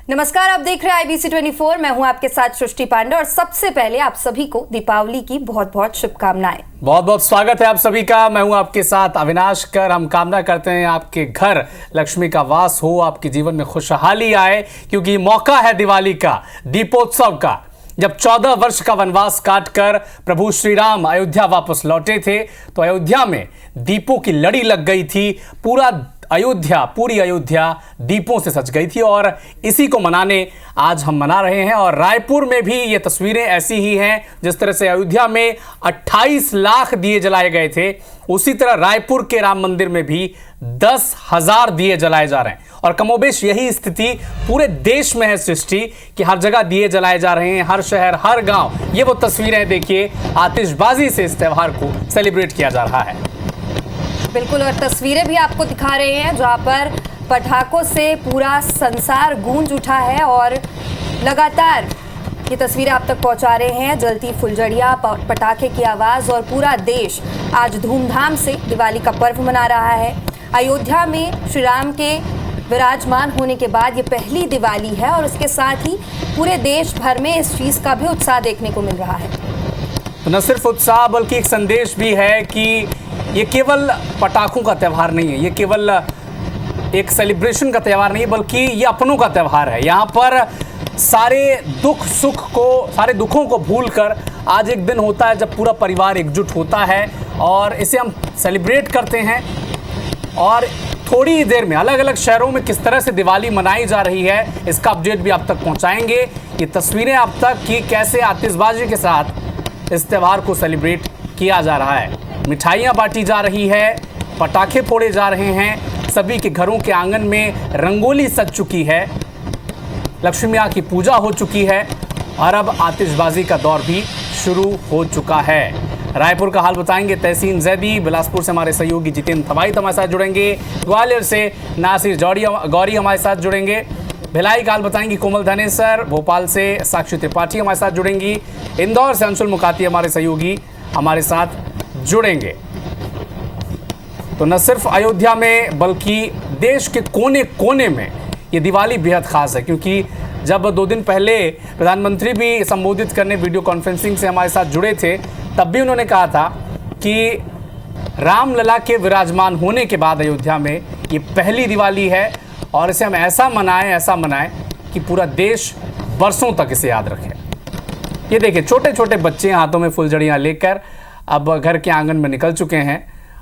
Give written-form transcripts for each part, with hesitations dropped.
नमस्कार, आप देख रहे हैं IBC 24। मैं हूं आपके साथ सृष्टि पांडे और सबसे पहले आप सभी को दीपावली की बहुत बहुत शुभकामनाएं। बहुत बहुत स्वागत है आप सभी का। मैं हूं आपके साथ अविनाश कर। हम कामना करते हैं आपके घर लक्ष्मी का वास हो, आपके जीवन में खुशहाली आए, क्योंकि मौका है दिवाली का, दीपोत्सव का। जब 14 वर्ष का वनवास काटकर प्रभु श्री राम अयोध्या वापस लौटे थे तो अयोध्या में दीपों की लड़ी लग गई थी। पूरी अयोध्या दीपों से सज गई थी और इसी को मनाने आज हम मना रहे हैं। और रायपुर में भी ये तस्वीरें ऐसी ही हैं। जिस तरह से अयोध्या में 28 लाख दिए जलाए गए थे, उसी तरह रायपुर के राम मंदिर में भी 10,000 दिए जलाए जा रहे हैं। और कमोबेश यही स्थिति पूरे देश में है सृष्टि, कि हर जगह दिए जलाए जा रहे हैं, हर शहर, हर गांव। ये वो तस्वीरें देखिए, आतिशबाजी से इस त्यौहार को सेलिब्रेट किया जा रहा है। बिल्कुल, और तस्वीरें भी आपको दिखा रहे हैं जहां पर पटाखों से पूरा संसार गूंज उठा है और लगातार ये तस्वीरें आप तक पहुंचा रहे हैं। जलती फुलझड़ियां, पटाखे की आवाज़ और पूरा देश आज धूमधाम से दिवाली का पर्व मना रहा है। अयोध्या में श्री राम के विराजमान होने के बाद ये पहली दिवाली है और उसके साथ ही पूरे देश भर में इस चीज़ का भी उत्साह देखने को मिल रहा है। तो न सिर्फ उत्साह बल्कि एक संदेश भी है कि ये केवल पटाखों का त्यौहार नहीं है, ये केवल एक सेलिब्रेशन का त्यौहार नहीं है, बल्कि ये अपनों का त्यौहार है। यहाँ पर सारे दुखों को भूलकर आज एक दिन होता है जब पूरा परिवार एकजुट होता है और इसे हम सेलिब्रेट करते हैं। और थोड़ी देर में अलग अलग शहरों में किस तरह से दिवाली मनाई जा रही है, इसका अपडेट भी आप तक पहुँचाएंगे। ये तस्वीरें आप तक कि कैसे आतिशबाजी के साथ इस त्यौहार को सेलिब्रेट किया जा रहा है। मिठाइयाँ बांटी जा रही है, पटाखे फोड़े जा रहे हैं, सभी के घरों के आंगन में रंगोली सज चुकी है, लक्ष्मी माँ की पूजा हो चुकी है और अब आतिशबाजी का दौर भी शुरू हो चुका है। रायपुर का हाल बताएंगे तहसीन जैदी, बिलासपुर से हमारे सहयोगी जितेंद्र थवाई हमारे साथ जुड़ेंगे, ग्वालियर से नासिर गौरी हमारे साथ जुड़ेंगे, भिलाई का हाल बताएंगी कोमल धनेसर, भोपाल से साक्षी त्रिपाठी हमारे साथ जुड़ेंगी, इंदौर से अंशुल मुकाती हमारे सहयोगी हमारे साथ जुड़ेंगे। तो न सिर्फ अयोध्या में बल्कि देश के कोने कोने में ये दिवाली बेहद खास है, क्योंकि जब 2 दिन पहले प्रधानमंत्री भी संबोधित करने वीडियो कॉन्फ्रेंसिंग से हमारे साथ जुड़े थे, तब भी उन्होंने कहा था कि रामलला के विराजमान होने के बाद अयोध्या में ये पहली दिवाली है और इसे हम ऐसा मनाएं कि पूरा देश बरसों तक इसे याद रखे। ये देखिए, छोटे छोटे बच्चे हाथों में फुलझड़ियाँ लेकर अब घर के आंगन में निकल चुके हैं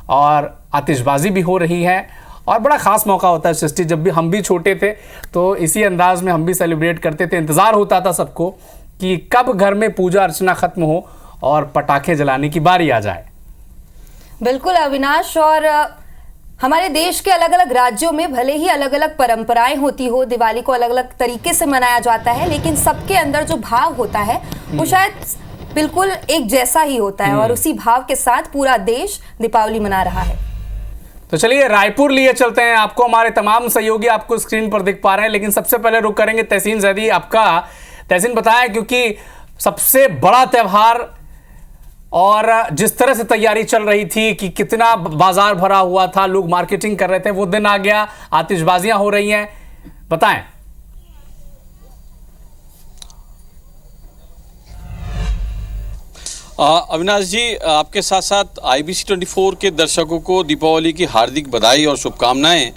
और आतिशबाजी भी हो रही है। और बड़ा ख़ास मौका होता है सृष्टि, जब भी हम भी छोटे थे तो इसी अंदाज में हम भी सेलिब्रेट करते थे। इंतज़ार होता था सबको कि कब घर में पूजा अर्चना ख़त्म हो और पटाखे जलाने की बारी आ जाए। बिल्कुल अविनाश, और हमारे देश के अलग अलग राज्यों में भले ही अलग अलग परंपराएं होती हो, दिवाली को अलग अलग तरीके से मनाया जाता है, लेकिन सबके अंदर जो भाव होता है वो शायद बिल्कुल एक जैसा ही होता है और उसी भाव के साथ पूरा देश दीपावली मना रहा है। तो चलिए रायपुर लिए चलते हैं। आपको हमारे तमाम सहयोगी आपको स्क्रीन पर दिख पा रहे हैं, लेकिन सबसे पहले रुक करेंगे तहसीन जैदी आपका। तहसीन बताया, क्योंकि सबसे बड़ा त्यौहार और जिस तरह से तैयारी चल रही थी कि कितना बाजार भरा हुआ था, लोग मार्केटिंग कर रहे थे, वो दिन आ गया, आतिशबाजियां हो रही हैं, बताएं। अविनाश जी, आपके साथ साथ IBC 24 के दर्शकों को दीपावली की हार्दिक बधाई और शुभकामनाएं।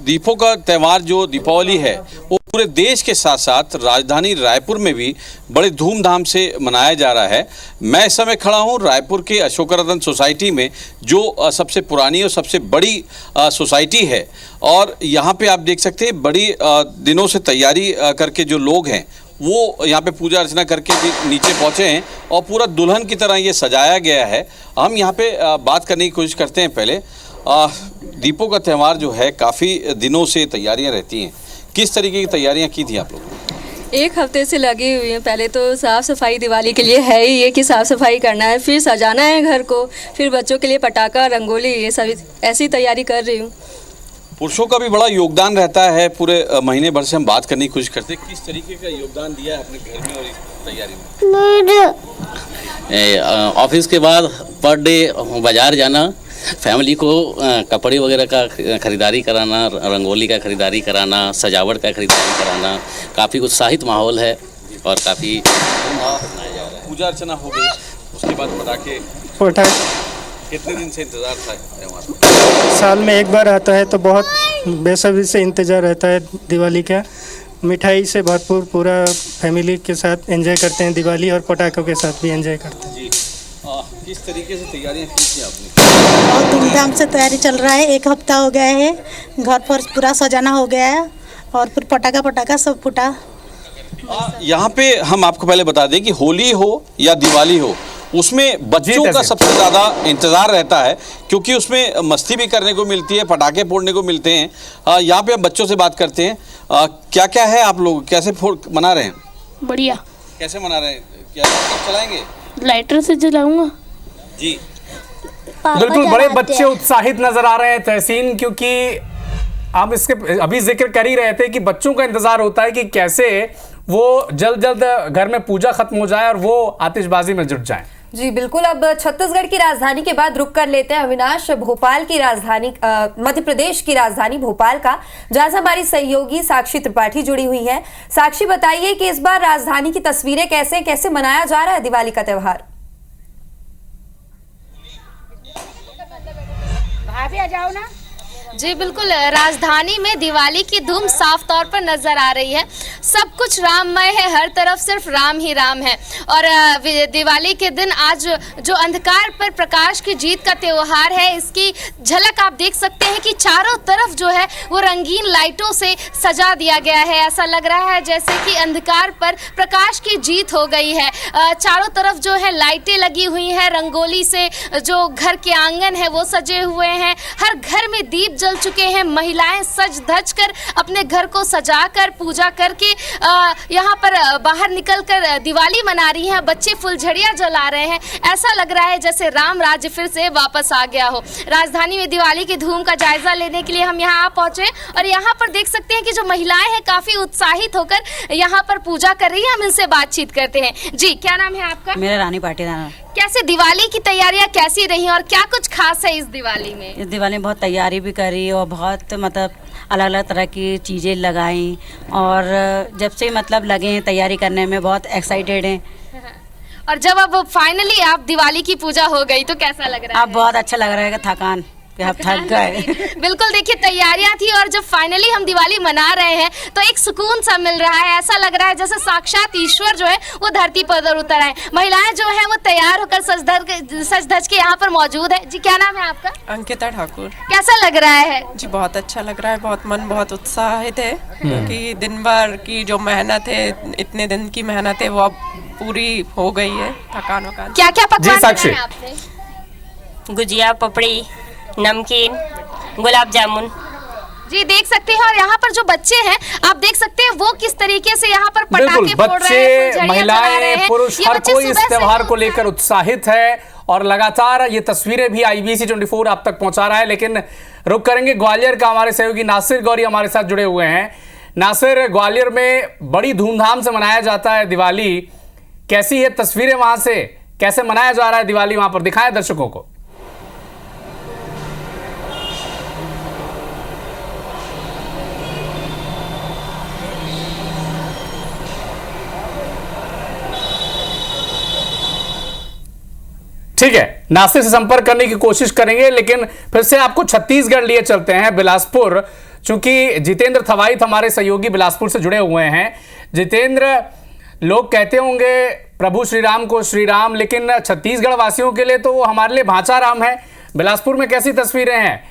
दीपों का त्यौहार जो दीपावली है वो पूरे देश के साथ साथ राजधानी रायपुर में भी बड़े धूमधाम से मनाया जा रहा है। मैं इस समय खड़ा हूँ रायपुर के अशोकरतन सोसाइटी में, जो सबसे पुरानी और सबसे बड़ी सोसाइटी है। और यहाँ पे आप देख सकते हैं बड़ी दिनों से तैयारी करके जो लोग हैं वो यहाँ पे पूजा अर्चना करके नीचे पहुँचे हैं और पूरा दुल्हन की तरह ये सजाया गया है। हम यहाँ पे बात करने की कोशिश करते हैं। पहले दीपों का त्यौहार जो है काफ़ी दिनों से तैयारियाँ रहती हैं, किस तरीके की तैयारियाँ की थी आप लोगों ने? 1 हफ्ते से लगी हुई हैं। पहले तो साफ़ सफाई दिवाली के लिए है ही ये कि साफ़ सफाई करना है, फिर सजाना है घर को, फिर बच्चों के लिए पटाखा, रंगोली, ये सभी ऐसी तैयारी कर रही हूँ। पुरुषों का भी बड़ा योगदान रहता है। पूरे महीने भर से हम बात करने की कोशिश करते हैं, किस तरीके का योगदान दिया है अपने घर में और इस तैयारी में? ऑफिस के बाद पर डे बाज़ार जाना, फैमिली को कपड़े वगैरह का ख़रीदारी कराना, रंगोली का ख़रीदारी कराना, सजावट का ख़रीदारी कराना, काफ़ी उत्साहित माहौल है और काफ़ी पूजा अर्चना हो गई, उसके बाद पटाखे कितने दिन से इंतज़ार था त्योहार का? साल में एक बार आता है तो बहुत बेसब्री से इंतज़ार रहता है दिवाली का। मिठाई से भरपूर पूरा फैमिली के साथ एंजॉय करते हैं दिवाली, और पटाखों के साथ भी एंजॉय करते हैं। जी किस तरीके से तैयारियां की थी आपने? बहुत धूमधाम से तैयारी चल रहा है, एक हफ्ता हो गया है, घर पर पूरा सजाना हो गया है और फिर पटाखा सब फूटा। यहाँ पे हम आपको पहले बता दें कि होली हो या दिवाली हो, उसमें बच्चों का सबसे ज़्यादा इंतज़ार रहता है, क्योंकि उसमें मस्ती भी करने को मिलती है, पटाखे फोड़ने को मिलते हैं। यहाँ पे हम बच्चों से बात करते हैं, क्या क्या है आप लोग कैसे मना रहे हैं? बढ़िया। कैसे मना रहे हैं? क्या चलाएंगे? लाइटर से जलाऊंगा जी। बिल्कुल, बड़े बच्चे उत्साहित नजर आ रहे हैं तहसीन, क्योंकि आप इसके अभी जिक्र कर ही रहे थे कि बच्चों का इंतजार होता है कि कैसे वो जल्द घर में पूजा खत्म हो जाए और वो आतिशबाजी में जुट जाएं। जी बिल्कुल। अब छत्तीसगढ़ की राजधानी के बाद रुक कर लेते हैं अविनाश भोपाल की राजधानी, मध्य प्रदेश की राजधानी भोपाल का, जहां से हमारी सहयोगी साक्षी त्रिपाठी जुड़ी हुई हैं। साक्षी, बताइए कि इस बार राजधानी की तस्वीरें कैसे मनाया जा रहा है दिवाली का त्योहार? भाभी आ जाओ ना। जी बिल्कुल, राजधानी में दिवाली की धूम साफ तौर पर नजर आ रही है। सब कुछ राममय है, हर तरफ सिर्फ राम ही राम है। और दिवाली के दिन आज जो अंधकार पर प्रकाश की जीत का त्योहार है, इसकी झलक आप देख सकते हैं कि चारों तरफ जो है वो रंगीन लाइटों से सजा दिया गया है। ऐसा लग रहा है जैसे कि अंधकार पर प्रकाश की जीत हो गई है। चारों तरफ जो है लाइटें लगी हुई हैं, रंगोली से जो घर के आंगन है वो सजे हुए हैं, हर घर में दीप जल चुके हैं। महिलाएं सज धज कर अपने घर को सजाकर पूजा करके यहाँ पर बाहर निकलकर दिवाली मना रही हैं। बच्चे फुलझड़ियाँ जला रहे हैं। ऐसा लग रहा है जैसे राम राज्य फिर से वापस आ गया हो। राजधानी में दिवाली की धूम का जायजा लेने के लिए हम यहाँ पहुंचे और यहाँ पर देख सकते हैं कि जो महिलाएं हैं काफी उत्साहित होकर यहाँ पर पूजा कर रही हैं। हम इनसे बातचीत करते हैं। जी, क्या नाम है आपका? मेरा रानी पाटीदार। कैसे दिवाली की तैयारियां कैसी रही और क्या कुछ खास है इस दिवाली में? इस दिवाली में बहुत तैयारी भी करी और बहुत मतलब अलग अलग तरह की चीज़ें लगाई, और जब से मतलब लगे हैं तैयारी करने में बहुत एक्साइटेड हैं। और जब अब फाइनली आप दिवाली की पूजा हो गई तो कैसा लग रहा है? अब बहुत अच्छा लग रहा है, थकान कि अब थक गए। बिल्कुल, देखिए तैयारियां थी और जब फाइनली हम दिवाली मना रहे हैं तो एक सुकून सा मिल रहा है। ऐसा लग रहा है जैसे साक्षात ईश्वर जो है वो धरती पर उतर आए। महिलाएं जो है वो तैयार होकर सज धज के यहाँ पर मौजूद है। जी, क्या नाम है आपका? अंकिता ठाकुर। कैसा लग रहा है? जी बहुत अच्छा लग रहा है, बहुत मन बहुत उत्साहित है, क्योंकि दिन भर की जो मेहनत है, इतने दिन की मेहनत है वो अब पूरी हो गई है। थकान वकान। क्या क्या पकवान बनाए आपने? गुजिया, पपड़ी, नमकीन, गुलाब जामुन। जी, देख सकते हैं। और यहाँ पर जो बच्चे हैं आप देख सकते हैं वो किस तरीके से यहाँ पर पटाखे फोड़ रहे हैं, बच्चे, महिलाएं, पुरुष, हर कोई इस त्योहार को लेकर उत्साहित है और लगातार ये तस्वीरें भी IBC 24 आप तक पहुंचा रहा है। लेकिन रुक करेंगे ग्वालियर का, हमारे सहयोगी नासिर गौरी हमारे साथ जुड़े हुए हैं। नासिर, ग्वालियर में बड़ी धूमधाम से मनाया जाता है दिवाली, कैसी है तस्वीरें वहां से, कैसे मनाया जा रहा है दिवाली वहां पर, दिखाएं दर्शकों को। ठीक है, नासिर से संपर्क करने की कोशिश करेंगे, लेकिन फिर से आपको छत्तीसगढ़ लिए चलते हैं, बिलासपुर। चूंकि जितेंद्र थवाइत हमारे सहयोगी बिलासपुर से जुड़े हुए हैं। जितेंद्र, लोग कहते होंगे प्रभु श्री राम को श्री राम, लेकिन छत्तीसगढ़ वासियों के लिए तो वो हमारे लिए भांचा राम है। बिलासपुर में कैसी तस्वीरें हैं?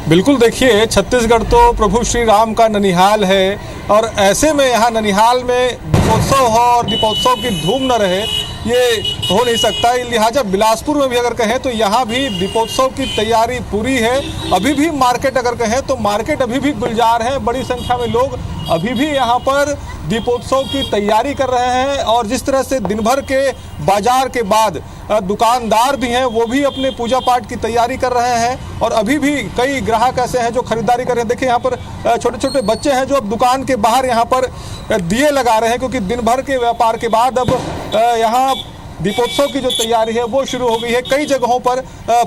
बिल्कुल, देखिए छत्तीसगढ़ तो प्रभु श्री राम का ननिहाल है, और ऐसे में यहाँ ननिहाल में दीपोत्सव हो और दीपोत्सव की धूम न रहे, ये हो नहीं सकता। लिहाजा बिलासपुर में भी अगर कहें तो यहाँ भी दीपोत्सव की तैयारी पूरी है। अभी भी मार्केट अगर कहें तो मार्केट अभी भी गुलजार है, बड़ी संख्या में लोग अभी भी यहाँ पर दीपोत्सव की तैयारी कर रहे हैं। और जिस तरह से दिन भर के बाजार के बाद दुकानदार भी हैं वो भी अपने पूजा पाठ की तैयारी कर रहे हैं और अभी भी कई ग्राहक ऐसे हैं जो खरीदारी कर रहे हैं। देखिए यहाँ पर छोटे छोटे बच्चे हैं जो अब दुकान के बाहर यहाँ पर दिए लगा रहे हैं, क्योंकि दिन भर के व्यापार के बाद अब यहाँ दीपोत्सव की जो तैयारी है वो शुरू हो गई है। कई जगहों पर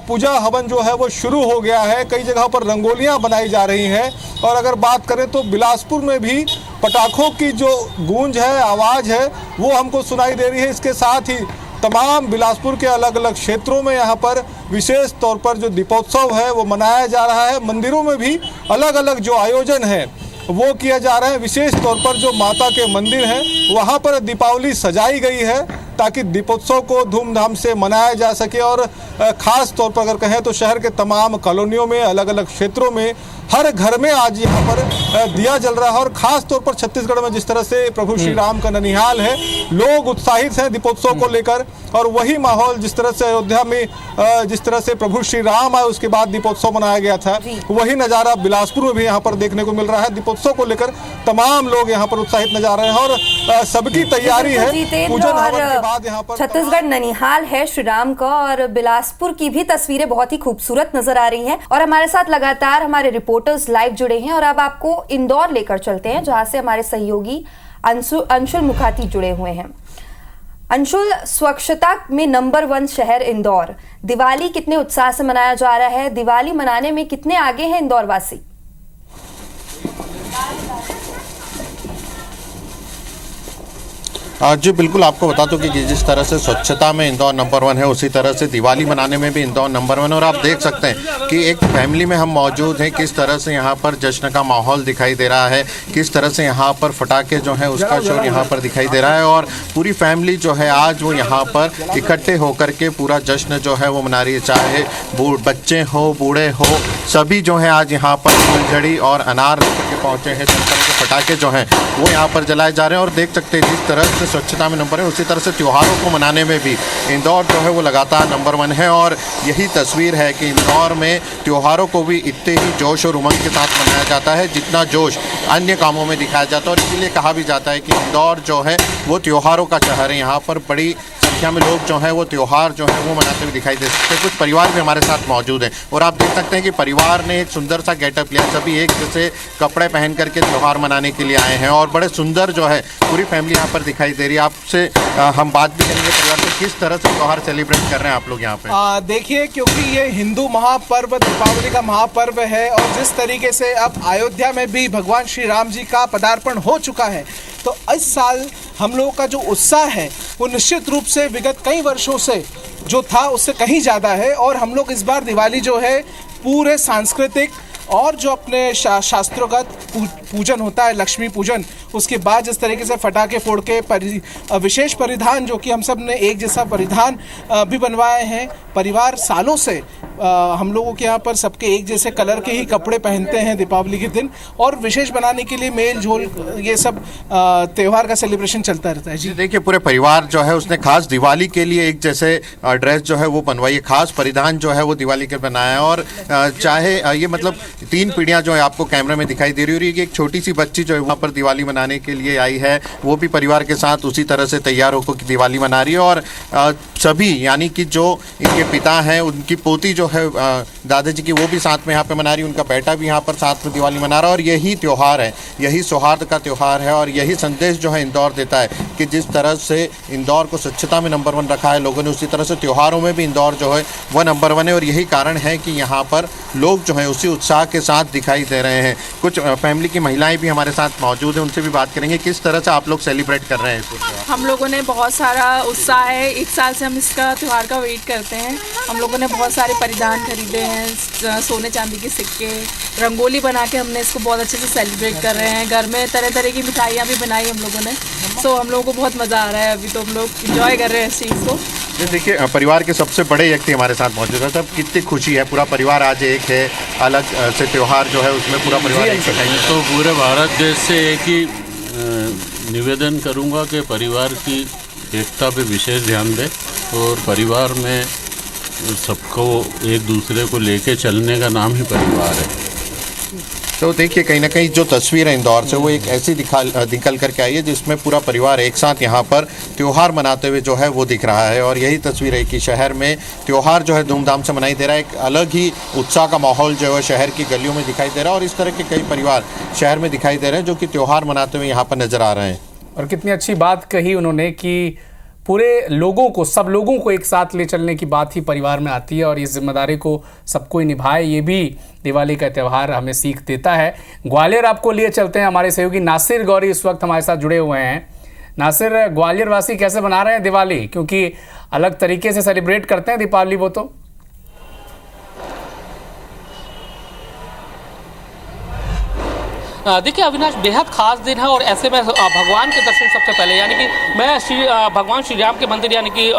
पूजा हवन जो है वो शुरू हो गया है, कई जगहों पर रंगोलियां बनाई जा रही हैं। और अगर बात करें तो बिलासपुर में भी पटाखों की जो गूंज है, आवाज़ है, वो हमको सुनाई दे रही है। इसके साथ ही तमाम बिलासपुर के अलग अलग क्षेत्रों में यहाँ पर विशेष तौर पर जो दीपोत्सव है वो मनाया जा रहा है। मंदिरों में भी अलग अलग जो आयोजन है वो किया जा रहा है। विशेष तौर पर जो माता के मंदिर हैं वहाँ पर दीपावली सजाई गई है ताकि दीपोत्सव को धूमधाम से मनाया जा सके। और ख़ास तौर पर अगर कहें तो शहर के तमाम कॉलोनियों में, अलग अलग क्षेत्रों में, हर घर में आज यहाँ पर दिया जल रहा है। और ख़ास तौर पर छत्तीसगढ़ में जिस तरह से प्रभु श्री राम का ननिहाल है, लोग उत्साहित हैं दीपोत्सव को लेकर। और वही माहौल जिस तरह से अयोध्या में जिस तरह से प्रभु श्री राम आए उसके बाद दीपोत्सव मनाया गया था, वही नज़ारा बिलासपुर में भी यहाँ पर देखने को मिल रहा है। दीपोत्सव को लेकर तमाम लोग यहाँ पर उत्साहित नजर आ रहे हैं और सबकी तैयारी है। पूजन हवन के बाद यहाँ पर छत्तीसगढ़ ननिहाल है श्री राम का, और बिलासपुर की भी तस्वीरें बहुत ही खूबसूरत नजर आ रही हैं। और हमारे साथ लगातार हमारे रिपोर्टर्स लाइव जुड़े हैं और अब आपको इंदौर लेकर चलते हैं, जहां से हमारे सहयोगी अंशुल मुखाती जुड़े हुए हैं। अंशुल, स्वच्छता में नंबर 1 शहर इंदौर, दिवाली कितने उत्साह से मनाया जा रहा है? दिवाली मनाने में कितने आगे हैं इंदौर वासी? जी बिल्कुल, आपको बता दूं कि जिस तरह से स्वच्छता में इंदौर नंबर 1 है, उसी तरह से दिवाली मनाने में भी इंदौर नंबर 1 है। और आप देख सकते हैं कि एक फैमिली में हम मौजूद हैं, किस तरह से यहाँ पर जश्न का माहौल दिखाई दे रहा है, किस तरह से यहाँ पर पटाखे जो हैं उसका शोर यहाँ पर दिखाई दे रहा है। और पूरी फैमिली जो है आज वो यहाँ पर इकट्ठे होकर के पूरा जश्न जो है वो मना रही है, चाहे बच्चे हो, बूढ़े हो, सभी जो है आज यहाँ पर फुलझड़ी और अनार लेकर के पहुँचे हैं। जिस तरह के पटाखे जो हैं वो यहाँ पर जलाए जा रहे हैं। और देख सकते हैं जिस तरह से स्वच्छता में नंबर है, उसी तरह से त्योहारों को मनाने में भी इंदौर जो है वो लगातार नंबर 1 है। और यही तस्वीर है कि इंदौर में त्योहारों को भी इतने ही जोश और उमंग के साथ मनाया जाता है जितना जोश अन्य कामों में दिखाया जाता है। और इसीलिए कहा भी जाता है कि इंदौर जो है वो त्योहारों का शहर है। यहाँ पर बड़ी संख्या में लोग जो हैं वो त्यौहार जो है वो मनाते हुए दिखाई दे सकते हैं। कुछ परिवार भी हमारे साथ मौजूद हैं और आप देख सकते हैं कि परिवार ने एक सुंदर सा गेटअप लिया, सभी एक जैसे कपड़े पहन करके त्यौहार मनाने के लिए आए हैं और बड़े सुंदर जो है पूरी फैमिली यहाँ पर दिखाई दे रही है। आपसे हम बात भी करेंगे परिवार से, किस तरह से त्यौहार सेलिब्रेट कर रहे हैं आप लोग यहाँ पे? देखिए, क्योंकि ये हिंदू महापर्व दीपावली का महापर्व है और जिस तरीके से अब अयोध्या में भी भगवान श्री राम जी का पदार्पण हो चुका है, तो इस साल हम लोगों का जो उत्साह है वो निश्चित रूप से विगत कई वर्षों से जो था उससे कहीं ज़्यादा है। और हम लोग इस बार दिवाली जो है पूरे सांस्कृतिक और जो अपने शास्त्रोगत पूजन होता है, लक्ष्मी पूजन, उसके बाद जिस तरीके से फटाके फोड़ के विशेष परिधान जो कि हम सब ने एक जैसा परिधान भी बनवाए हैं। परिवार सालों से हम लोगों के यहाँ पर सबके एक जैसे कलर के ही कपड़े पहनते हैं दीपावली के दिन और विशेष बनाने के लिए मेल जोल ये सब त्यौहार का सेलिब्रेशन चलता रहता है। जी देखिए, पूरे परिवार जो है उसने खास दिवाली के लिए एक जैसे ड्रेस जो है वो बनवाई है, खास परिधान जो है वो दिवाली के बनाया है। और चाहे ये मतलब 3 पीढ़ियाँ जो है आपको कैमरे में दिखाई दे रही है। एक छोटी सी बच्ची जो है वहाँ पर दिवाली मनाने के लिए आई है, वो भी परिवार के साथ उसी तरह से तैयार होकर दिवाली मना रही है। और सभी यानी कि जो इनके पिता हैं, उनकी पोती जो है दादाजी की, वो भी साथ में यहाँ पे मना रही है, उनका बेटा भी यहाँ पर साथ में दिवाली मना रहा है। और यही त्यौहार है, यही सौहार्द का त्यौहार है और यही संदेश जो है इंदौर देता है कि जिस तरह से इंदौर को स्वच्छता में नंबर 1 रखा है लोगों ने, उसी तरह से त्योहारों में भी इंदौर जो है वह नंबर 1 है। और यही कारण है कि यहाँ पर लोग जो है उसी उत्साह के साथ दिखाई दे रहे हैं। कुछ फैमिली की महिलाएं भी हमारे साथ मौजूद हैं, उनसे भी बात करेंगे किस तरह से आप लोग सेलिब्रेट कर रहे हैं इसको। हम लोगों ने बहुत सारा उत्साह है, 1 साल से हम इसका त्यौहार का वेट करते हैं। हम लोगों ने बहुत सारे परिधान खरीदे हैं, सोने चांदी के सिक्के, रंगोली बना के हमने इसको बहुत अच्छे से सेलिब्रेट कर रहे हैं। घर में तरह तरह की मिठाइयाँ भी बनाई हम लोगों ने। सो हम लोगों को बहुत मज़ा आ रहा है, अभी तो हम लोग इंजॉय कर रहे हैं इस चीज़ को। देखिए, परिवार के सबसे बड़े व्यक्ति हमारे साथ मौजूद है, तब कितनी खुशी है, पूरा परिवार आज एक है, अलग से त्यौहार जो है उसमें पूरा परिवार एक है। तो पूरे भारत देश से एक ही निवेदन करूंगा कि परिवार की एकता पे विशेष ध्यान दें और परिवार में सबको एक दूसरे को लेके चलने का नाम ही परिवार है। तो देखिए कहीं ना कहीं जो तस्वीर है इंदौर से वो एक ऐसी निकल करके आई है जिसमें पूरा परिवार एक साथ यहाँ पर त्यौहार मनाते हुए जो है वो दिख रहा है। और यही तस्वीर है कि शहर में त्यौहार जो है धूमधाम से मनाई दे रहा है। एक अलग ही उत्साह का माहौल जो है शहर की गलियों में दिखाई दे रहा है और इस तरह के कई परिवार शहर में दिखाई दे रहे हैं जो कि त्यौहार मनाते हुए यहाँ पर नजर आ रहे हैं। और कितनी अच्छी बात कही उन्होंने कि पूरे लोगों को, सब लोगों को एक साथ ले चलने की बात ही परिवार में आती है और इस जिम्मेदारी को सबको ही निभाए, ये भी दिवाली का त्यौहार हमें सीख देता है। ग्वालियर आपको लिए चलते हैं, हमारे सहयोगी नासिर गौरी इस वक्त हमारे साथ जुड़े हुए हैं। नासिर, ग्वालियर वासी कैसे मना रहे हैं दिवाली, क्योंकि अलग तरीके से सेलिब्रेट करते हैं दीपावली वो तो? देखिए अविनाश, बेहद खास दिन है और ऐसे में भगवान के दर्शन सबसे पहले, यानी कि मैं भगवान श्री राम के मंदिर यानी कि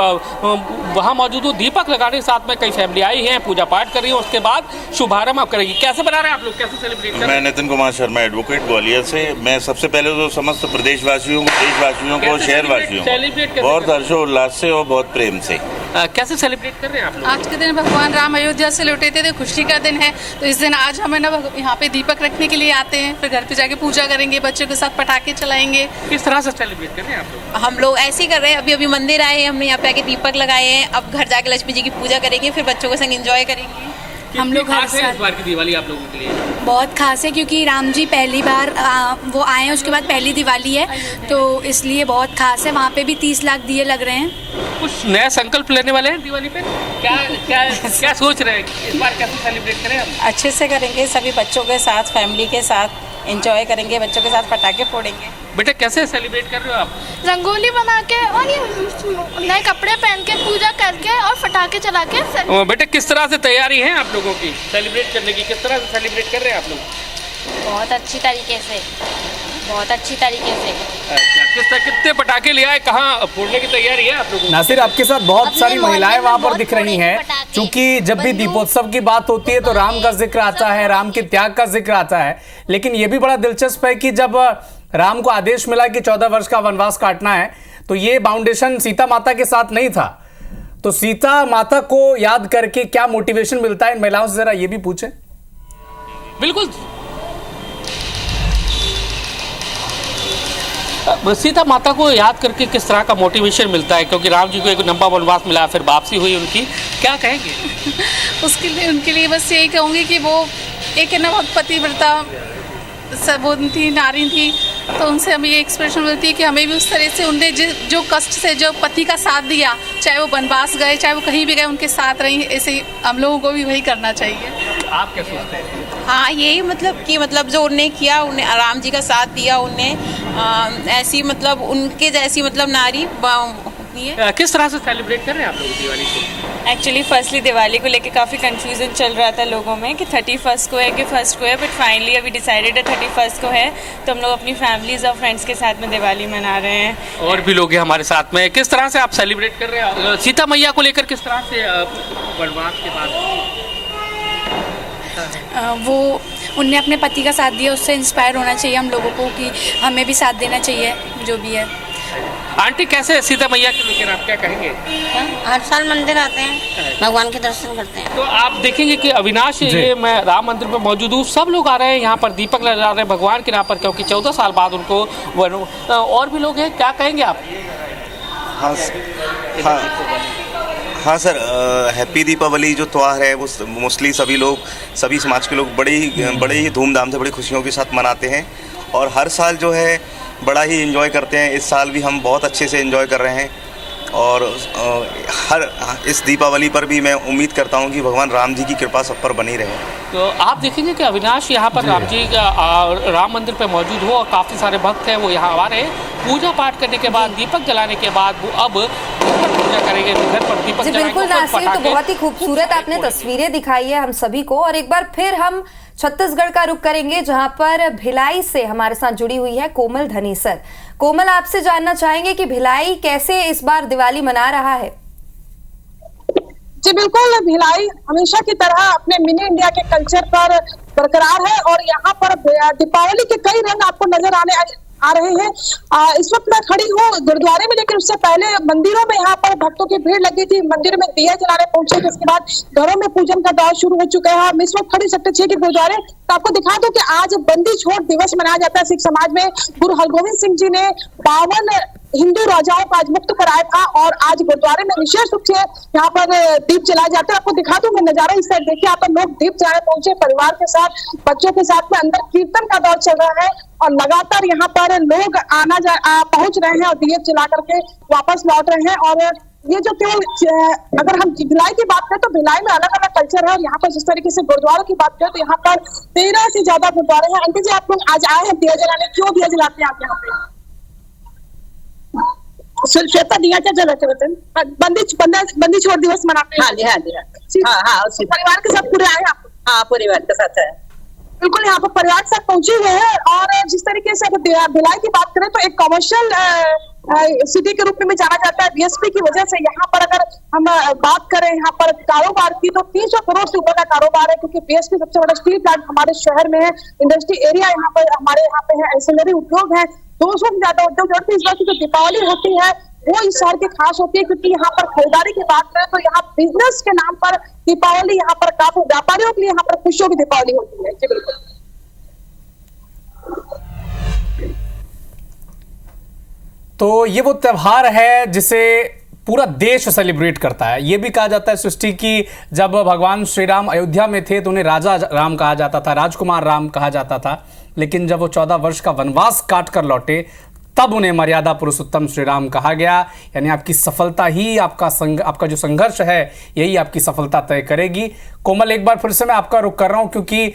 वहाँ मौजूद हूँ। दीपक लगाने के साथ में कई फैमिली आई हैं, पूजा पाठ कर रही है, उसके बाद शुभारंभ आप करेगी। कैसे बना रहे हैं आप लोग, कैसे सेलिब्रेट कर रहे हैं? मैं नितिन कुमार शर्मा, एडवोकेट, ग्वालियर से। मैं सबसे पहले तो समस्त प्रदेशवासियों को, देशवासियों को, शहरवासियों को बहुत हर्षोल्लास से और बहुत प्रेम से कैसे सेलिब्रेट कर रहे हैं आप लोग? आज के दिन भगवान राम अयोध्या से लौटे थे, खुशी का दिन है। तो इस दिन आज हमें ना यहाँ पे दीपक रखने के लिए आते हैं, फिर घर पे जाके पूजा करेंगे, बच्चों के साथ पटाखे चलाएंगे। किस तरह से सेलिब्रेट कर रहे हैं आप लोग? हम लोग ऐसे ही कर रहे हैं, अभी मंदिर आए हैं, हमने यहाँ पे आके दीपक लगाए हैं। अब घर जाके लक्ष्मी जी की पूजा करेंगे, फिर बच्चों के संग एंजॉय करेंगे। हम लोग खास है इस बार की दिवाली आप लोगों के लिए? बहुत खास है क्योंकि राम जी पहली बार वो आए हैं, उसके बाद पहली दिवाली है, तो इसलिए बहुत खास है। वहाँ पे भी 30 लाख दिए लग रहे हैं। कुछ नया संकल्प लेने वाले हैं दिवाली पे? क्या क्या क्या सोच रहे हैं इस बार, कैसे सेलिब्रेट करें हम? अच्छे से करेंगे, सभी बच्चों के साथ, फैमिली के साथ एंजॉय करेंगे, बच्चों के साथ पटाखे फोड़ेंगे। बेटा कैसे सेलिब्रेट कर रहे हो आप? रंगोली बना के और नए कपड़े पहन के, पूजा करके और पटाखे चला के। बेटा किस तरह से तैयारी है आप लोगों की सेलिब्रेट करने की, किस तरह से सेलिब्रेट कर रहे हैं आप लोग? बहुत अच्छी तरीके से, बहुत अच्छी तरीके से। अच्छा, कितने पटाखे ले आए, कहाँ फोड़ने की तैयारी है आप लोगों की? नासिर, आपके साथ बहुत सारी महिलाएं वहां पर दिख रही हैं, क्योंकि जब भी दीपोत्सव की बात होती है तो राम का जिक्र आता है, राम के त्याग का जिक्र आता है। लेकिन ये भी बड़ा दिलचस्प है कि जब राम को आदेश मिला कि 14 वर्ष का वनवास काटना है, तो ये बाउंडेशन सीता माता के साथ नहीं था। तो सीता माता को याद करके क्या मोटिवेशन मिलता है इन महिलाओं से, जरा ये भी पूछें। बिल्कुल, सीता माता को याद करके किस तरह का मोटिवेशन मिलता है, क्योंकि राम जी को एक लंबा वनवास मिला, फिर वापसी हुई उनकी, क्या कहेंगे? उसके लिए, उनके लिए बस यही कहूँगी कि वो एक है ना बहुत पतिव्रता सब वो थी, नारी थी, तो उनसे हमें ये एक्सप्रेशन मिलती है कि हमें भी उस तरह से उनने जो कष्ट से जो पति का साथ दिया, चाहे वो वनवास गए, चाहे वो कहीं भी गए, उनके साथ रही, ऐसे ही हम लोगों को भी वही करना चाहिए। आप क्या सोचते हैं? हाँ, यही मतलब कि जो उन्हें किया, उन्हें राम जी का साथ दिया, उन्हें ऐसी मतलब उनके जैसी मतलब नारी है। किस तरह से सेलिब्रेट कर रहे हैं आप लोग दिवाली को? एक्चुअली फर्स्टली दिवाली को लेके काफ़ी कंफ्यूजन चल रहा था लोगों में कि 31 को है कि 1 को है, बट फाइनली अभी डिसाइडेड है 31 को है। तो हम लोग अपनी फैमिलीज और फ्रेंड्स के साथ में दिवाली मना रहे हैं। और भी लोग हैं हमारे साथ में। किस तरह से आप सेलिब्रेट कर रहे हैं सीता मैया को लेकर, किस तरह से वनवास के बाद? वो उनने अपने पति का साथ दिया, उससे इंस्पायर होना चाहिए हम लोगों को कि हमें भी साथ देना चाहिए जो भी है। आंटी कैसे सीता मैया को लेकर आप क्या कहेंगे? हर साल मंदिर आते हैं, भगवान के दर्शन करते हैं। तो आप देखेंगे कि अविनाश, ये मैं राम मंदिर पर मौजूद हूँ, सब लोग आ रहे हैं यहाँ पर, दीपक लगा रहे हैं भगवान के नाम पर, क्योंकि 14 साल बाद उनको और भी लोग हैं, क्या कहेंगे आप? हाँ सर, हैप्पी दीपावली जो त्यौहार है वो मोस्टली सभी लोग, सभी समाज के लोग बड़े ही धूमधाम से, बड़ी खुशियों के साथ मनाते हैं और हर साल जो है बड़ा ही एंजॉय करते हैं। इस साल भी हम बहुत अच्छे से एंजॉय कर रहे हैं और इस दीपावली पर भी मैं उम्मीद करता हूं कि भगवान राम जी की कृपा सब पर बनी रहे। तो आप देखेंगे कि अविनाश यहाँ पर राम जी राम मंदिर पर मौजूद हो और काफ़ी सारे भक्त हैं वो यहाँ आ रहे हैं, पूजा पाठ करने के बाद, दीपक जलाने के बाद वो अब पूजा करेंगे, घर पर दीपक जलाएंगे। बिल्कुल नासिर, तो बहुत ही खूबसूरत आपने तस्वीरें दिखाई है हम सभी को। और एक बार फिर हम छत्तीसगढ़ का रुख करेंगे, जहां पर भिलाई से हमारे साथ जुड़ी हुई है कोमल धनेसर। कोमल, आपसे जानना चाहेंगे कि भिलाई कैसे इस बार दिवाली मना रहा है? जी बिल्कुल, भिलाई हमेशा की तरह अपने मिनी इंडिया के कल्चर पर बरकरार है और यहाँ पर दीपावली के कई रंग आपको नजर आ रहे हैं। इस वक्त मैं खड़ी हूँ गुरुद्वारे में, लेकिन उससे पहले मंदिरों में यहाँ पर भक्तों की भीड़ लगी थी। मंदिर में दिया जलाने पहुंचे, जिसके बाद घरों में पूजन का दौर शुरू हो चुका है। हम इस वक्त खड़ी सेक्टर 6 के गुरुद्वारे, तो आपको दिखा दूं कि आज बंदी छोड़ दिवस मनाया जाता है सिख समाज में। गुरु हरगोविंद सिंह जी ने 52 हिंदू राजाओं को आज मुक्त कराया था और आज गुरुद्वारे में विशेष रूप से यहाँ पर दीप जलाए जाते हैं। आपको दिखा दूं मैं नजारा इस साइड देखिए, यहाँ पर लोग दीप जलाने पहुंचे परिवार के साथ, बच्चों के साथ में। अंदर कीर्तन का दौर चल रहा है और लगातार यहाँ पर लोग पहुंच रहे हैं और दिए जला करके वापस लौट रहे हैं। और ये जो केवल अगर हम भिलाई की बात करें तो भिलाई में अलग अलग कल्चर है और यहाँ पर जिस तरीके से गुरुद्वारों की बात करें तो यहाँ पर 13 से ज्यादा गुरुद्वारे हैं। आंटी जी, आप लोग आज आए हैं दिया जलाने, क्यों दिया जलाते हैं आप यहाँ पे? श्वेता दिया क्या जलाते होते हैं? बंदी छोड़ दिवस मनाते हैं। हाँ जी, हाँ जी, हाँ। परिवार के साथ पूरे आए आप? हाँ, परिवार के साथ है। बिल्कुल, यहाँ पर परिवार के साथ पहुंचे हुए हैं। और जिस तरीके से अगर भिलाई की बात करें तो एक कमर्शियल सिटी के रूप में जाना जाता है बीएसपी की वजह से। यहाँ पर अगर हम बात करें यहाँ पर कारोबार की तो 300 करोड़ से ऊपर का कारोबार है, क्योंकि बीएसपी सबसे बड़ा स्टील प्लांट हमारे शहर में है। इंडस्ट्री एरिया यहाँ पर हमारे यहाँ पे है, एंसिलरी उद्योग है, 200 से ज्यादा उद्योग जोड़ते हैं। इस बार की जो दीपावली होती है वो इस शहर की खास होती है, क्योंकि यहाँ पर खरीदारी की बात करें तो यहाँ बिजनेस के नाम पर दीपावली यहाँ पर काफी व्यापारियों के लिए यहाँ पर खुशियों की दीपावली होती है। जी बिल्कुल। तो ये वो त्योहार है जिसे पूरा देश सेलिब्रेट करता है। ये भी कहा जाता है सृष्टि की जब भगवान श्री राम अयोध्या में थे तो उन्हें राजा राम कहा जाता था, राजकुमार राम कहा जाता था। लेकिन जब वो 14 वर्ष का वनवास काट कर लौटे तब उन्हें मर्यादा पुरुषोत्तम श्री राम कहा गया। यानी आपकी सफलता ही आपका जो संघर्ष है यही आपकी सफलता तय करेगी। कोमल, एक बार फिर से मैं आपका रुख कर रहा हूं, क्योंकि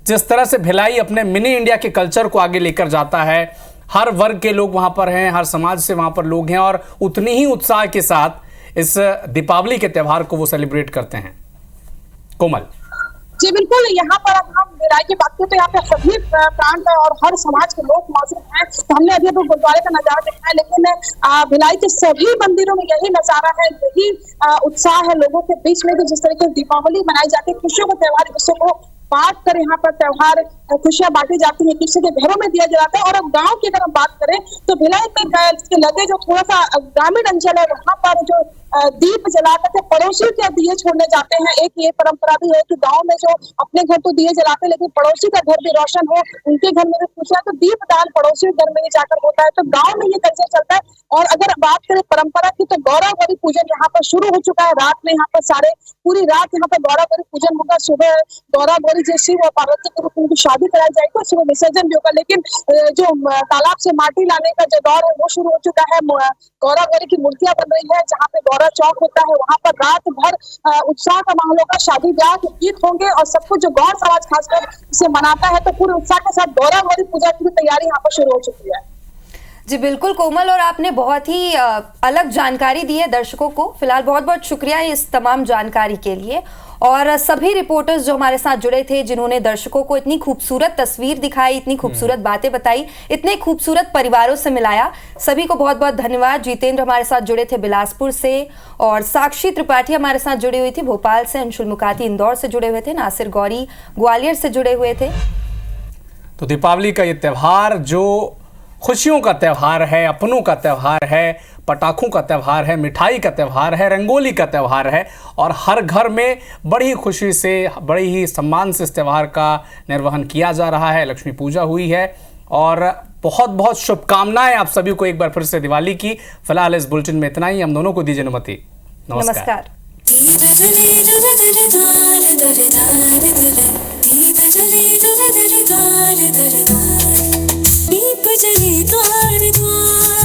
जिस तरह से भिलाई अपने मिनी इंडिया के कल्चर को आगे लेकर जाता है, हर वर्ग के लोग वहां पर हैं, हर समाज से वहां पर लोग हैं और उतनी ही उत्साह के साथ इस दीपावली के त्यौहार को वो सेलिब्रेट करते हैं। कोमल जी बिल्कुल, यहाँ पर अब हम भिलाई की बात करें तो यहाँ पे सभी प्रांत और हर समाज के लोग मौजूद हैं। तो हमने अभी गुरुद्वारे का नजारा देखा है, लेकिन भिलाई के सभी मंदिरों में यही नजारा है, यही उत्साह है लोगों के बीच में कि जिस तरीके से दीपावली मनाई जाती है, खुशियों का त्यौहार, जिससे को बांट कर यहाँ पर त्योहार खुशियां बांटी जाती है, किसी के घरों में दिया जाता है। और अब गांव की अगर हम बात करें तो भिलाई में लगे जो थोड़ा सा ग्रामीण अंचल है वहां पर जो दीप जलाकर के पड़ोसी के दिए छोड़ने जाते हैं। एक ये परंपरा भी है कि गांव में जो अपने घर तो दिए जलाते हैं लेकिन पड़ोसी का घर भी रोशन हो, उनके घर में भी खुशियां, तो दीप दान पड़ोसी के घर में भी जाकर होता है। तो गाँव में ये कल्चर चलता है। और अगर बात करें परंपरा की तो गौरा गौरी पूजन यहाँ पर शुरू हो चुका है। रात में यहाँ पर पूरी रात यहाँ पर गौरा गौरी पूजन होगा। सुबह गौरा गौरी जैसी शिव और पार्वती के रूप में शादी कराई जाएगी और सुबह विसर्जन भी होगा। लेकिन जो तालाब से माटी लाने का जो दौर है वो शुरू हो चुका है। गौरा गौरी की मूर्तियां बन रही है, जहाँ पे गौरा चौक होता है वहां पर रात भर उत्साह का माहौल होगा, शादी ब्याह के गीत होंगे और सब कुछ जो गौर समाज खासकर इसे मनाता है तो पूरे उत्साह के साथ गौरा गौरी पूजा की तैयारी यहाँ पर शुरू हो चुकी है। जी बिल्कुल कोमल, और आपने बहुत ही अलग जानकारी दी है दर्शकों को। फिलहाल बहुत बहुत शुक्रिया इस तमाम जानकारी के लिए। और सभी रिपोर्टर्स जो हमारे साथ जुड़े थे, जिन्होंने दर्शकों को इतनी खूबसूरत तस्वीर दिखाई, इतनी खूबसूरत बातें बताई, इतने खूबसूरत परिवारों से मिलाया, सभी को बहुत बहुत धन्यवाद। जितेंद्र हमारे साथ जुड़े थे बिलासपुर से, और साक्षी त्रिपाठी हमारे साथ जुड़ी हुई थी भोपाल से, अंशुल मुकाती इंदौर से जुड़े हुए थे, नासिर गौरी ग्वालियर से जुड़े हुए थे। तो दीपावली का ये त्यौहार जो खुशियों का त्यौहार है, अपनों का त्यौहार है, पटाखों का त्यौहार है, मिठाई का त्यौहार है, रंगोली का त्यौहार है, और हर घर में बड़ी खुशी से, बड़ी ही सम्मान से इस त्यौहार का निर्वहन किया जा रहा है। लक्ष्मी पूजा हुई है और बहुत बहुत शुभकामनाएं आप सभी को एक बार फिर से दिवाली की। फिलहाल इस बुलेटिन में इतना ही। हम दोनों को दीजिए अनुमति। नमस्कार। दीप जले द्वार द्वार